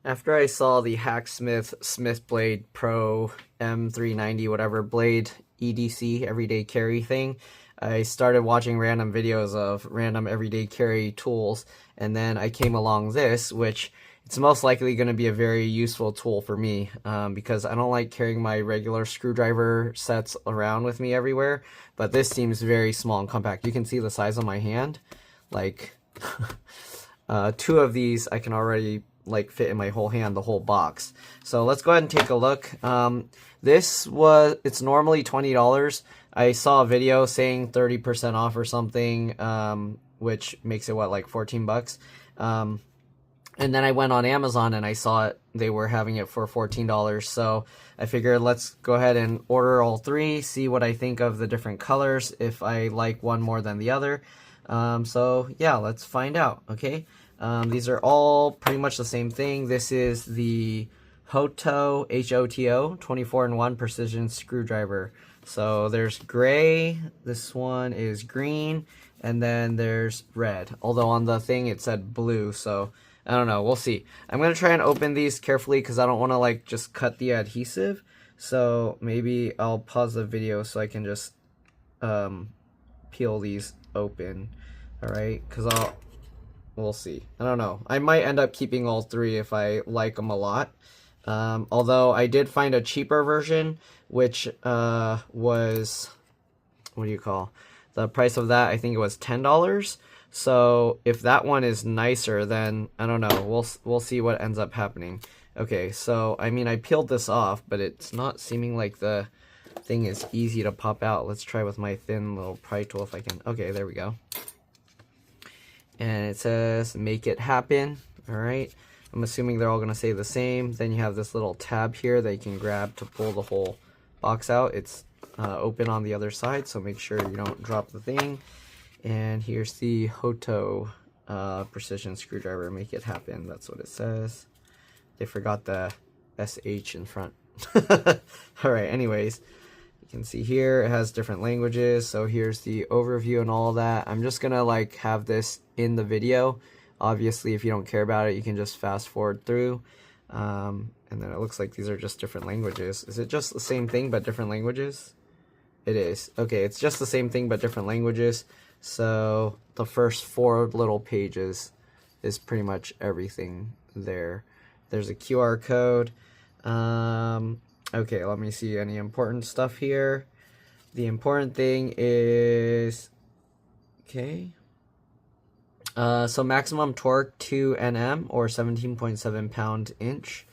After I saw the Hacksmith Smith Blade Pro M390 whatever blade EDC everyday carry thing, I started watching random videos of random everyday carry tools, and then I came along this, which it's most likely going to be a very useful tool for me because I don't like carrying my regular screwdriver sets around with me everywhere, but this seems very small and compact. You can see the size of my hand, like two of these I can already like fit in my whole hand, the whole box. So let's go ahead and take a look. It's normally $20. I saw a video saying 30% off or something, which makes it what, like 14 bucks. And then I went on Amazon and I saw it, they were having it for $14. So I figured let's go ahead and order all three, see what I think of the different colors, if I like one more than the other. So yeah, let's find out, okay? These are all pretty much the same thing. This is the HOTO, H-O-T-O, 24-in-1 precision screwdriver. So there's gray, this one is green, and then there's red. Although on the thing it said blue, so I don't know, we'll see. I'm going to try and open these carefully because I don't want to like just cut the adhesive. So maybe I'll pause the video so I can just peel these open. Alright, because we'll see. I don't know. I might end up keeping all three if I like them a lot. Although I did find a cheaper version, which was, what do you call? The price of that, I think it was $10. So if that one is nicer, then I don't know. We'll see what ends up happening. Okay, so I mean I peeled this off, but it's not seeming like the thing is easy to pop out. Let's try with my thin little pry tool if I can. Okay, there we go. And it says make it happen. All right, I'm assuming they're all gonna say the same. Then you have this little tab here that you can grab to pull the whole box out. It's open on the other side, so make sure you don't drop the thing. And here's the HOTO precision screwdriver, make it happen. That's what it says. They forgot the SH in front. All right, anyways, you can see here it has different languages. So here's the overview and all that. I'm just gonna like have this in the video. Obviously, if you don't care about it, you can just fast forward through. And then it looks like these are just different languages. Is it just the same thing but different languages? It is. Okay, it's just the same thing but different languages. So the first 4 little pages is pretty much everything there. There's a QR code. Okay, let me see any important stuff here. The important thing is, okay. So maximum torque 2 Nm or 17.7 pound-inch.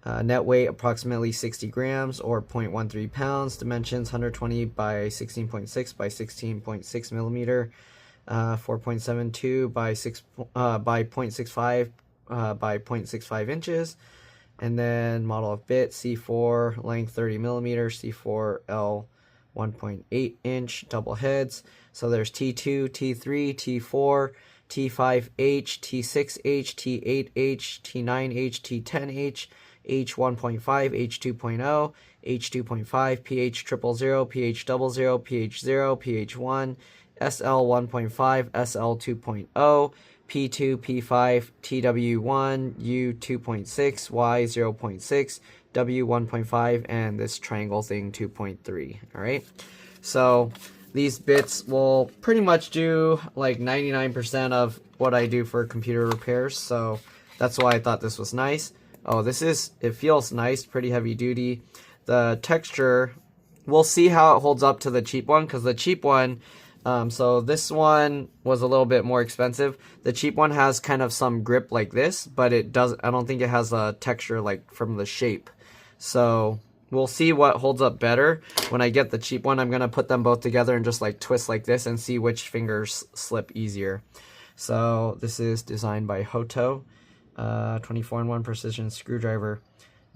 Net weight approximately 60 grams or 0.13 pounds. Dimensions 120 by 16.6 by 16.6 millimeter. 4.72 by 0.65 by 0.65 inches. And then model of bit C4, length 30 millimeter, C4L 1.8 inch, double heads. So there's T2, T3, T4, T5H, T6H, T8H, T9H, T10H, H1.5, H2.0, H2.5, PH 000, PH 00, PH 0, PH 1, SL 1.5, SL 2.0, P2, P5, TW1, U 2.6, Y 0.6, W 1.5, and this triangle thing 2.3. Alright, so these bits will pretty much do like 99% of what I do for computer repairs, so that's why I thought this was nice. Oh, it feels nice, pretty heavy duty. The texture, we'll see how it holds up to the cheap one, because the cheap one, so this one was a little bit more expensive. The cheap one has kind of some grip like this, but I don't think it has a texture like from the shape. So we'll see what holds up better. When I get the cheap one, I'm going to put them both together and just like twist like this and see which fingers slip easier. So this is designed by HOTO. 24-in-1 precision screwdriver,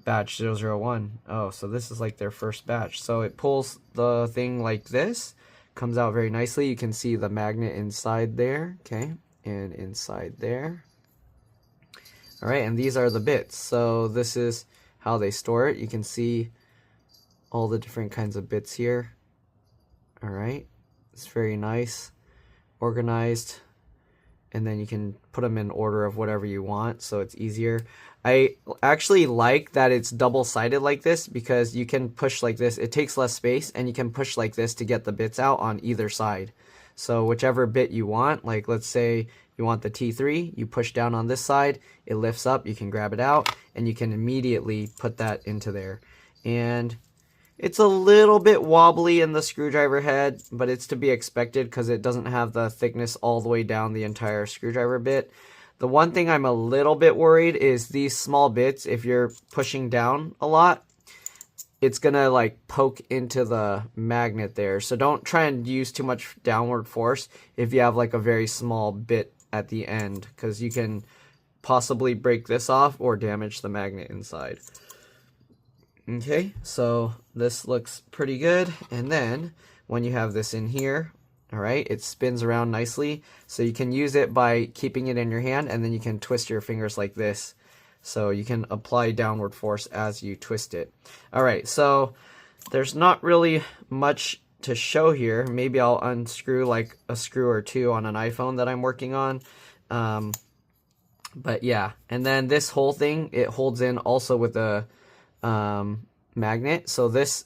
batch 001. Oh, so this is like their first batch. So it pulls the thing like this, comes out very nicely. You can see the magnet inside there, okay, and inside there. All right, and these are the bits. So this is how they store it. You can see all the different kinds of bits here. All right, it's very nice, organized. and then you can put them in order of whatever you want, so it's easier. I actually like that it's double-sided like this, because you can push like this. It takes less space, and you can push like this to get the bits out on either side. So whichever bit you want, like let's say you want the T3, you push down on this side, it lifts up, you can grab it out, and you can immediately put that into there. And it's a little bit wobbly in the screwdriver head, but it's to be expected because it doesn't have the thickness all the way down the entire screwdriver bit. The one thing I'm a little bit worried is these small bits, if you're pushing down a lot, it's gonna like poke into the magnet there. So don't try and use too much downward force if you have like a very small bit at the end, because you can possibly break this off or damage the magnet inside. Okay, so this looks pretty good. And then when you have this in here, all right, it spins around nicely. So you can use it by keeping it in your hand, and then you can twist your fingers like this. So you can apply downward force as you twist it. All right, so there's not really much to show here. Maybe I'll unscrew like a screw or two on an iPhone that I'm working on. But yeah, and then this whole thing, it holds in also with a magnet. So this,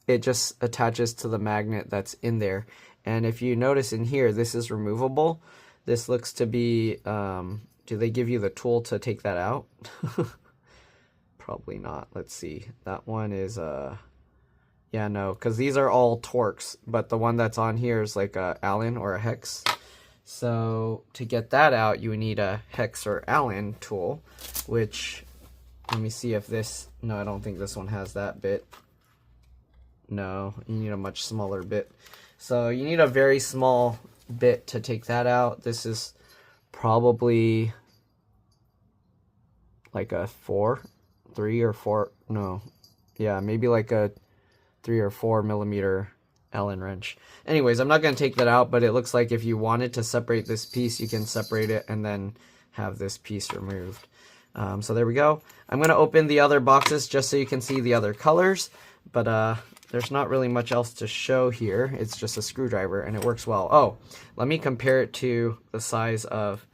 it just attaches to the magnet that's in there. And if you notice in here, this is removable. This looks to be, do they give you the tool to take that out? Probably not. Let's see. That one is, yeah, no, because these are all Torx, but the one that's on here is like a Allen or a hex. So to get that out, you need a hex or Allen tool, which, let me see if this, no, I don't think this one has that bit. No, you need a much smaller bit. So you need a very small bit to take that out. This is probably like a 3 or 4, no, yeah, maybe like a 3 or 4 millimeter Allen wrench. Anyways, I'm not going to take that out, but it looks like if you wanted to separate this piece, you can separate it and then have this piece removed. So there we go. I'm going to open the other boxes just so you can see the other colors, but there's not really much else to show here. It's just a screwdriver, and it works well. Oh, let me compare it to the size of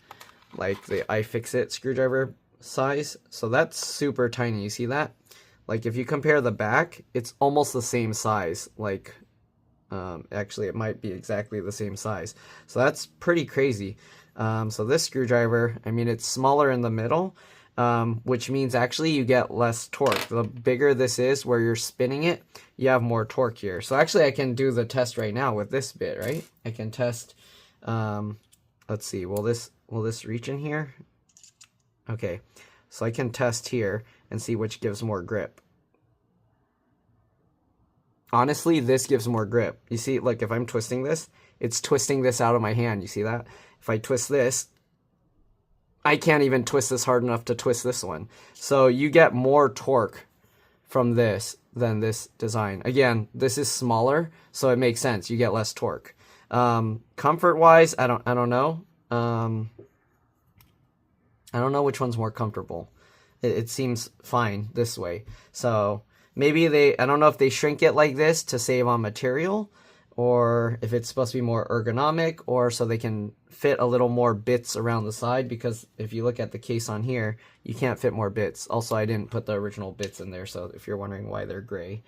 like the iFixit screwdriver size. So that's super tiny. You see that? Like if you compare the back, it's almost the same size. Like actually, it might be exactly the same size. So that's pretty crazy. So this screwdriver, I mean, it's smaller in the middle, which means actually you get less torque. The bigger this is where you're spinning it, you have more torque here. So actually I can do the test right now with this bit, right? I can test, let's see, will this reach in here? Okay, so I can test here and see which gives more grip. Honestly, this gives more grip. You see, like if I'm twisting this, it's twisting this out of my hand. You see that? If I twist this, I can't even twist this hard enough to twist this one. So you get more torque from this than this design. Again, this is smaller, so it makes sense. You get less torque. Comfort-wise, I don't know. I don't know which one's more comfortable. It seems fine this way. So maybe I don't know if they shrink it like this to save on material, or if it's supposed to be more ergonomic, or so they can fit a little more bits around the side, because if you look at the case on here, you can't fit more bits. Also, I didn't put the original bits in there, so if you're wondering why they're gray,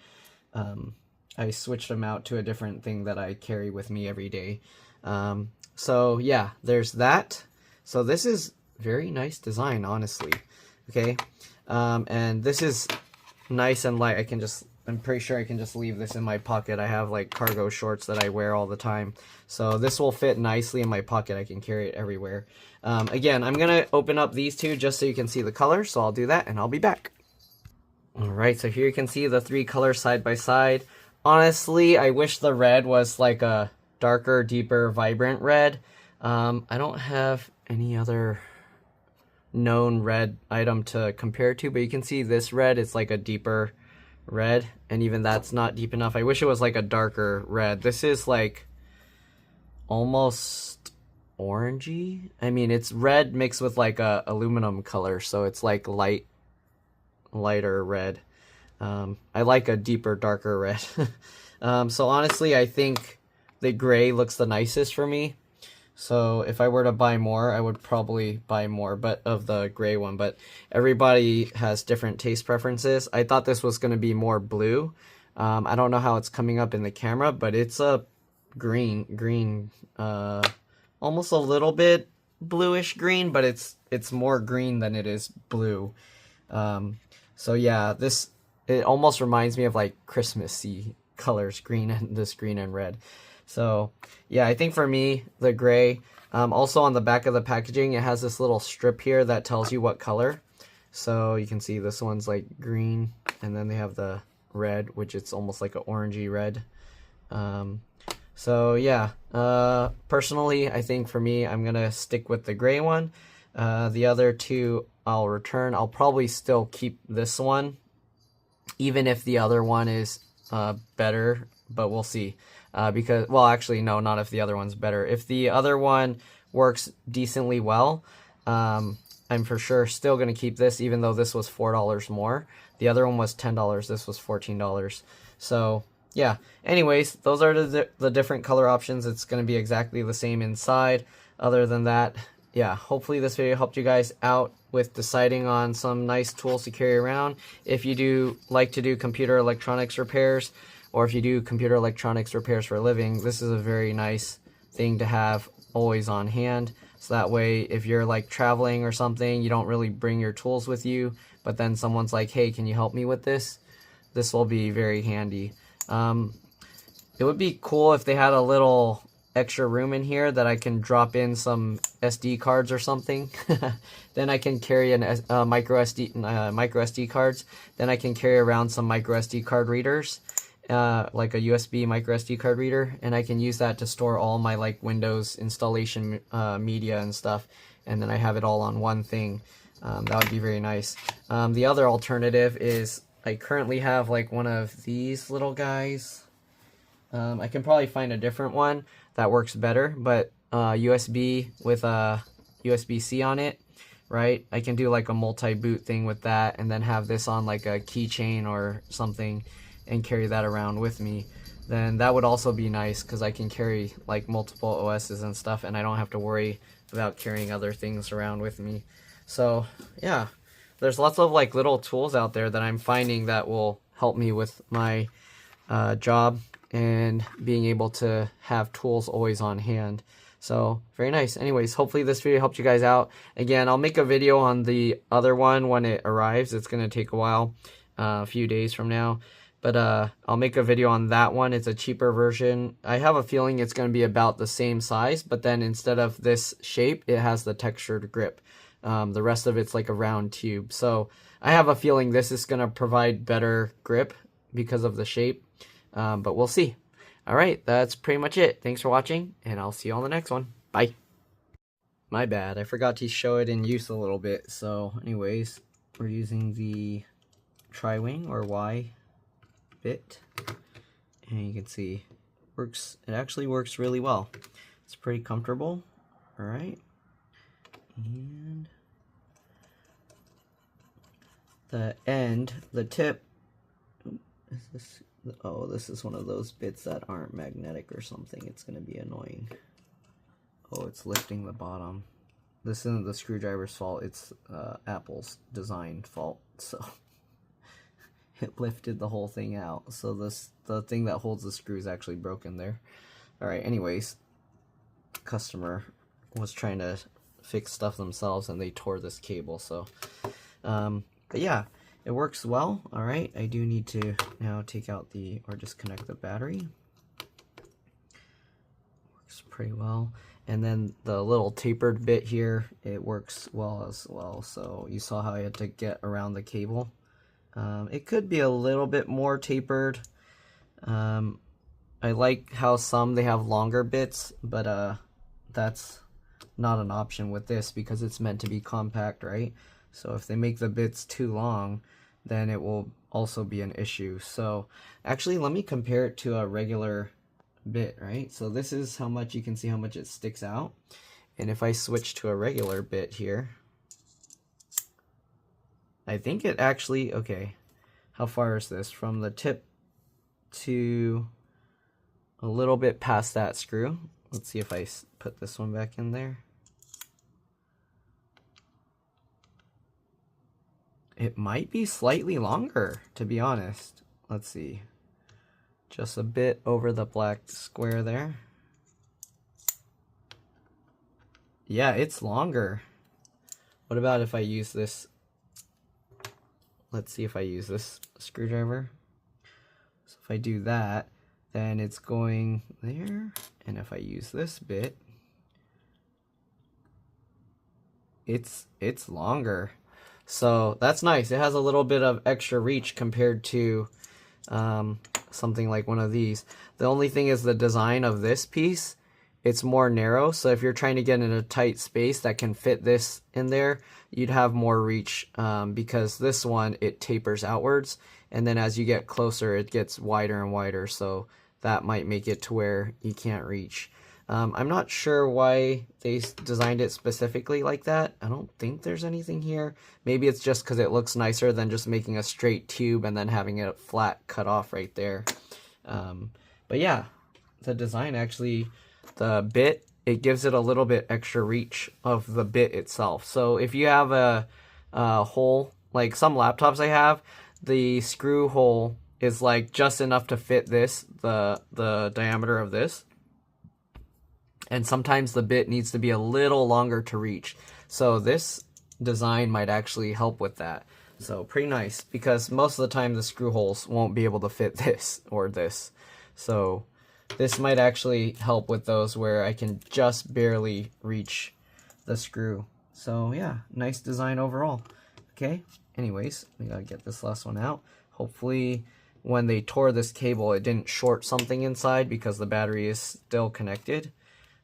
I switched them out to a different thing that I carry with me every day. So yeah, there's that. So this is very nice design, honestly. Okay, and this is nice and light. I'm pretty sure I can just leave this in my pocket. I have like cargo shorts that I wear all the time. So this will fit nicely in my pocket. I can carry it everywhere. Again, I'm going to open up these two just so you can see the colors. So I'll do that and I'll be back. All right, so here you can see the 3 colors side by side. Honestly, I wish the red was like a darker, deeper, vibrant red. I don't have any other known red item to compare to, but you can see this red is like a deeper red, and even that's not deep enough. I wish it was like a darker red. This is like almost orangey. I mean, it's red mixed with like a aluminum color, so it's like lighter red. I like a deeper, darker red. So honestly, I think the gray looks the nicest for me. So if I were to buy more, I would probably buy more, but of the gray one. But everybody has different taste preferences. I thought this was going to be more blue. I don't know how it's coming up in the camera, but it's a green, almost a little bit bluish green, but it's more green than it is blue. So yeah, it almost reminds me of like Christmassy colors, green and red. So yeah, I think for me, the gray. Also on the back of the packaging, it has this little strip here that tells you what color. So you can see this one's like green, and then they have the red, which it's almost like an orangey red. So yeah, personally, I think for me, I'm gonna stick with the gray one. The other two I'll return. I'll probably still keep this one, even if the other one is better, but we'll see. Because, well, actually, no, not if the other one's better. If the other one works decently well, I'm for sure still going to keep this, even though this was $4 more. The other one was $10, this was $14. So, yeah. Anyways, those are the different color options. It's going to be exactly the same inside. Other than that, yeah, hopefully this video helped you guys out with deciding on some nice tools to carry around. If you do like to do computer electronics repairs, or if you do computer electronics repairs for a living, this is a very nice thing to have always on hand. So that way, if you're like traveling or something, you don't really bring your tools with you, but then someone's like, hey, can you help me with this? This will be very handy. It would be cool if they had a little extra room in here that I can drop in some SD cards or something. Then I can carry micro SD cards. Then I can carry around some micro SD card readers. Like a USB micro SD card reader, and I can use that to store all my like Windows installation media and stuff, and then I have it all on one thing. That would be very nice. The other alternative is I currently have like one of these little guys. I can probably find a different one that works better, but USB with a USB-C on it, right? I can do like a multi-boot thing with that, and then have this on like a keychain or something and carry that around with me. Then that would also be nice because I can carry like multiple OSs and stuff, and I don't have to worry about carrying other things around with me. So yeah, there's lots of like little tools out there that I'm finding that will help me with my job and being able to have tools always on hand. So very nice. Anyways, hopefully this video helped you guys out. Again, I'll make a video on the other one when it arrives. It's going to take a while, a few days from now. But I'll make a video on that one. It's a cheaper version. I have a feeling it's going to be about the same size, but then instead of this shape, it has the textured grip. The rest of it's like a round tube. So I have a feeling this is going to provide better grip because of the shape, but we'll see. All right, that's pretty much it. Thanks for watching, and I'll see you on the next one. Bye. My bad. I forgot to show it in use a little bit. So anyways, we're using the Tri-Wing or Y bit, and you can see it actually works really well. It's pretty comfortable. All right, and the tip is this. Oh, this is one of those bits that aren't magnetic or something. It's gonna be annoying. Oh, it's lifting the bottom. This isn't the screwdriver's fault, it's Apple's design fault. So it lifted the whole thing out. So the thing that holds the screw is actually broken there. Alright, anyways, customer was trying to fix stuff themselves and they tore this cable. So but yeah, it works well. Alright, I do need to now take out or disconnect the battery. Works pretty well. And then the little tapered bit here, it works well as well. So you saw how I had to get around the cable. It could be a little bit more tapered. I like how they have longer bits, but that's not an option with this because it's meant to be compact, right? So if they make the bits too long, then it will also be an issue. So actually, let me compare it to a regular bit, right? So this is how much, you can see how much it sticks out. And if I switch to a regular bit here, I think it actually, okay, how far is this? From the tip to a little bit past that screw. Let's see if I put this one back in there. It might be slightly longer, to be honest. Let's see. Just a bit over the black square there. Yeah, it's longer. What about if I use this? Let's see if I use this screwdriver. So if I do that, then it's going there. And if I use this bit, it's longer. So that's nice. It has a little bit of extra reach compared to something like one of these. The only thing is the design of this piece, it's more narrow. So if you're trying to get in a tight space that can fit this in there, you'd have more reach because this one, it tapers outwards. And then as you get closer, it gets wider and wider. So that might make it to where you can't reach. I'm not sure why they designed it specifically like that. I don't think there's anything here. Maybe it's just because it looks nicer than just making a straight tube and then having it flat cut off right there. But yeah, the design actually, the bit, it gives it a little bit extra reach of the bit itself. So if you have a hole, like some laptops I have, the screw hole is like just enough to fit this, the diameter of this. And sometimes the bit needs to be a little longer to reach. So this design might actually help with that. So pretty nice, because most of the time the screw holes won't be able to fit this or this. So this might actually help with those where I can just barely reach the screw. So yeah, nice design overall. Okay, anyways, we gotta get this last one out. Hopefully when they tore this cable, it didn't short something inside because the battery is still connected.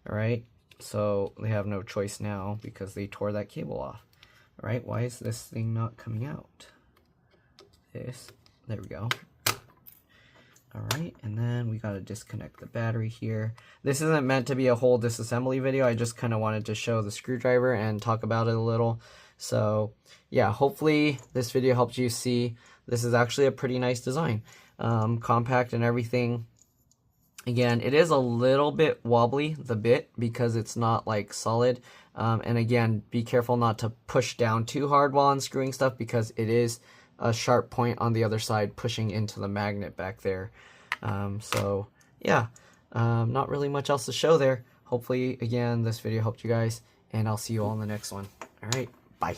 All right, so they have no choice now because they tore that cable off. All right, why is this thing not coming out? There we go. All right, and then we gotta disconnect the battery here. This isn't meant to be a whole disassembly video. I just kind of wanted to show the screwdriver and talk about it a little. So yeah, hopefully this video helped you see this is actually a pretty nice design. Compact and everything. Again, it is a little bit wobbly, the bit, because it's not like solid. And again, be careful not to push down too hard while unscrewing stuff because it is a sharp point on the other side pushing into the magnet back there. So yeah, not really much else to show there. Hopefully, again, this video helped you guys, and I'll see you all in the next one. All right, bye.